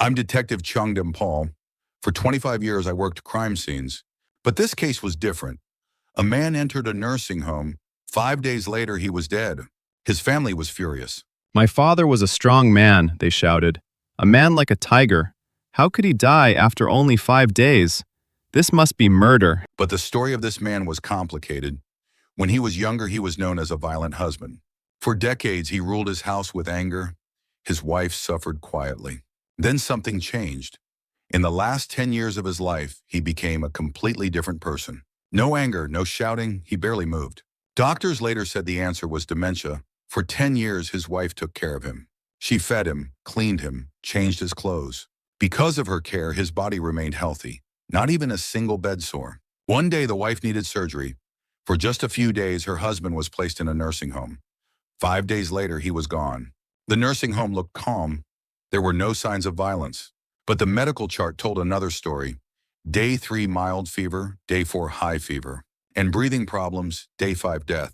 I'm Detective Paul. For 25 years, I worked crime scenes. But this case was different. A man entered a nursing home. 5 days later, he was dead. His family was furious. My father was a strong man, they shouted. A man like a tiger. How could he die after only 5 days? This must be murder. But the story of this man was complicated. When he was younger, he was known as a violent husband. For decades, he ruled his house with anger. His wife suffered quietly. Then something changed. In the last 10 years of his life, he became a completely different person. No anger, no shouting, he barely moved. Doctors later said the answer was dementia. For 10 years, his wife took care of him. She fed him, cleaned him, changed his clothes. Because of her care, his body remained healthy. Not even a single bed sore. One day, the wife needed surgery. For just a few days, her husband was placed in a nursing home. 5 days later, he was gone. The nursing home looked calm. There were no signs of violence. But the medical chart told another story. Day 3, mild fever. Day 4, high fever. And breathing problems. Day 5, death.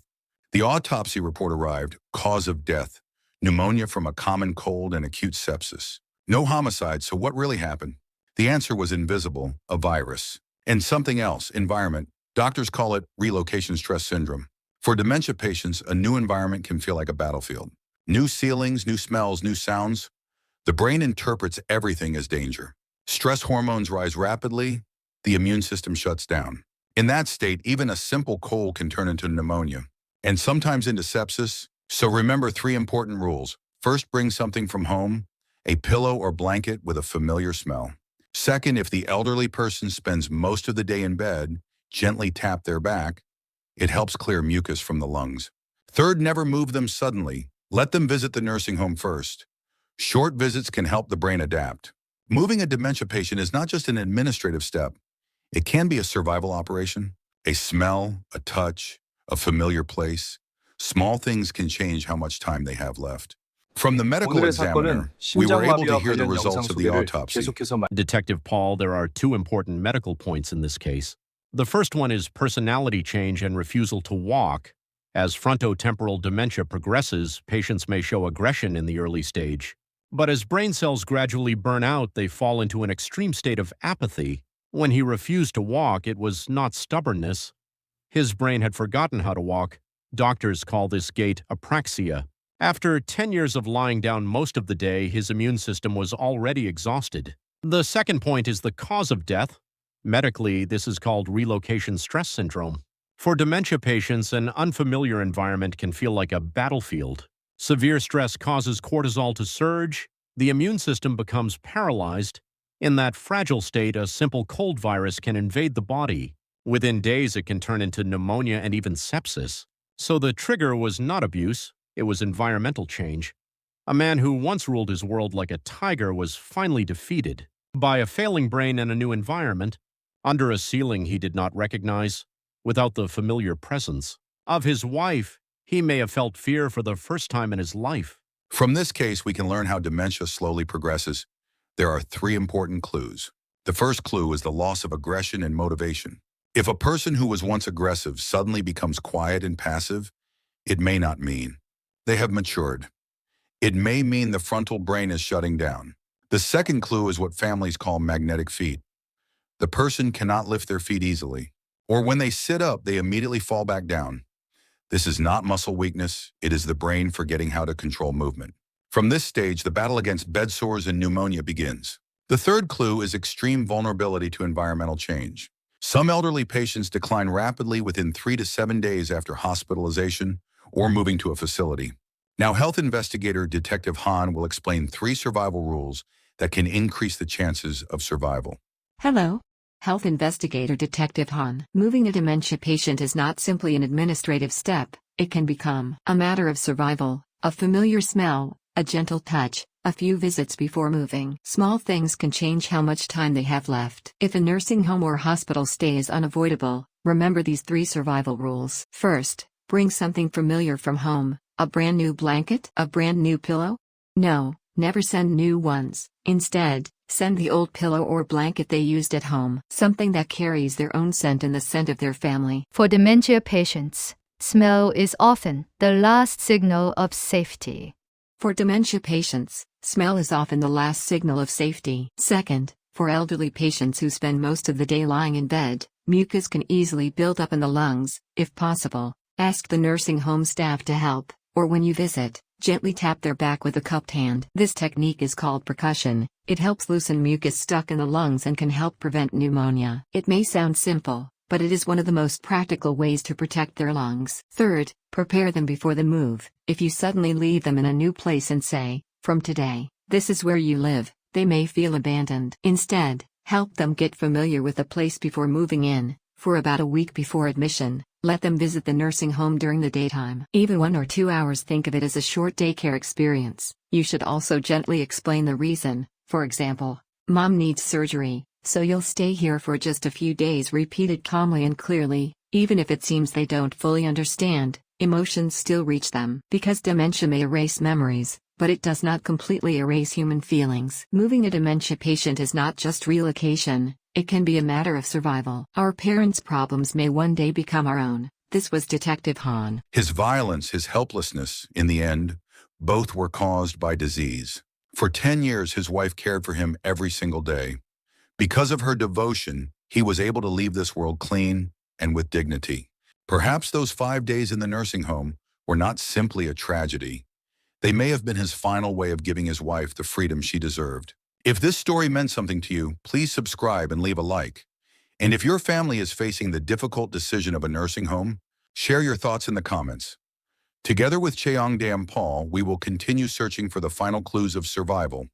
The autopsy report arrived. Cause of death: pneumonia from a common cold and acute sepsis. No homicide, so what really happened? The answer was invisible, a virus. And something else, environment. Doctors call it relocation stress syndrome. For dementia patients, a new environment can feel like a battlefield. New ceilings, new smells, new sounds. The brain interprets everything as danger. Stress hormones rise rapidly. The immune system shuts down. In that state, even a simple cold can turn into pneumonia, and sometimes into sepsis. So remember 3 important rules. First, bring something from home, a pillow or blanket with a familiar smell. Second, if the elderly person spends most of the day in bed, gently tap their back. It helps clear mucus from the lungs. Third, never move them suddenly. Let them visit the nursing home first. Short visits can help the brain adapt. Moving a dementia patient is not just an administrative step. It can be a survival operation. A smell, a touch, a familiar place. Small things can change how much time they have left. From the medical 오늘의 examiner, 사건은 we were able to 심장마비와 hear the 관련 영상 results of the 소개를 autopsy. 계속해서 Detective Paul, there are 2 important medical points in this case. The first one is personality change and refusal to walk. As frontotemporal dementia progresses, patients may show aggression in the early stage. But as brain cells gradually burn out, they fall into an extreme state of apathy. When he refused to walk, it was not stubbornness. His brain had forgotten how to walk. Doctors call this gait apraxia. After 10 years of lying down most of the day, his immune system was already exhausted. The second point is the cause of death. Medically, this is called relocation stress syndrome. For dementia patients, an unfamiliar environment can feel like a battlefield. Severe stress causes cortisol to surge. The immune system becomes paralyzed. In that fragile state, a simple cold virus can invade the body. Within days, it can turn into pneumonia and even sepsis. So the trigger was not abuse, it was environmental change. A man who once ruled his world like a tiger was finally defeated by a failing brain and a new environment, under a ceiling he did not recognize, without the familiar presence of his wife. He may have felt fear for the first time in his life. From this case, we can learn how dementia slowly progresses. There are 3 important clues. The first clue is the loss of aggression and motivation. If a person who was once aggressive suddenly becomes quiet and passive, it may not mean they have matured. It may mean the frontal brain is shutting down. The second clue is what families call magnetic feet. The person cannot lift their feet easily, or when they sit up, they immediately fall back down. This is not muscle weakness, it is the brain forgetting how to control movement. From this stage, the battle against bed sores and pneumonia begins. The third clue is extreme vulnerability to environmental change. Some elderly patients decline rapidly within 3 to 7 days after hospitalization or moving to a facility. Now, health investigator Detective Han will explain 3 survival rules that can increase the chances of survival. Hello. Health investigator Detective Han. Moving a dementia patient is not simply an administrative step, it can become a matter of survival. A familiar smell, a gentle touch, a few visits before moving. Small things can change how much time they have left. If a nursing home or hospital stay is unavoidable, remember these 3 survival rules. First, bring something familiar from home. A brand new blanket? A brand new pillow? No, never send new ones. Instead, send the old pillow or blanket they used at home. Something that carries their own scent and the scent of their family. For dementia patients, smell is often the last signal of safety. For dementia patients, Smell is often the last signal of safety. Second, for elderly patients who spend most of the day lying in bed, mucus can easily build up in the lungs. If possible, ask the nursing home staff to help, or when you visit, gently tap their back with a cupped hand. This technique is called percussion. It helps loosen mucus stuck in the lungs and can help prevent pneumonia. It may sound simple, but it is one of the most practical ways to protect their lungs. Third, prepare them before the move. If you suddenly leave them in a new place and say, "From today, this is where you live," they may feel abandoned. Instead, help them get familiar with the place before moving in. For about a week before admission, let them visit the nursing home during the daytime. Even 1 or 2 hours, think of it as a short daycare experience. You should also gently explain the reason. For example, "Mom needs surgery, so you'll stay here for just a few days." Repeated calmly and clearly, even if it seems they don't fully understand, emotions still reach them. Because dementia may erase memories, but it does not completely erase human feelings. Moving a dementia patient is not just relocation, it can be a matter of survival. Our parents' problems may one day become our own. This was Detective Han. His violence, his helplessness, in the end, both were caused by disease. For 10 years, his wife cared for him every single day. Because of her devotion, he was able to leave this world clean and with dignity. Perhaps those 5 days in the nursing home were not simply a tragedy. They may have been his final way of giving his wife the freedom she deserved. If this story meant something to you, please subscribe and leave a like. And if your family is facing the difficult decision of a nursing home, share your thoughts in the comments. Together with Cheong Dam Paul, we will continue searching for the final clues of survival.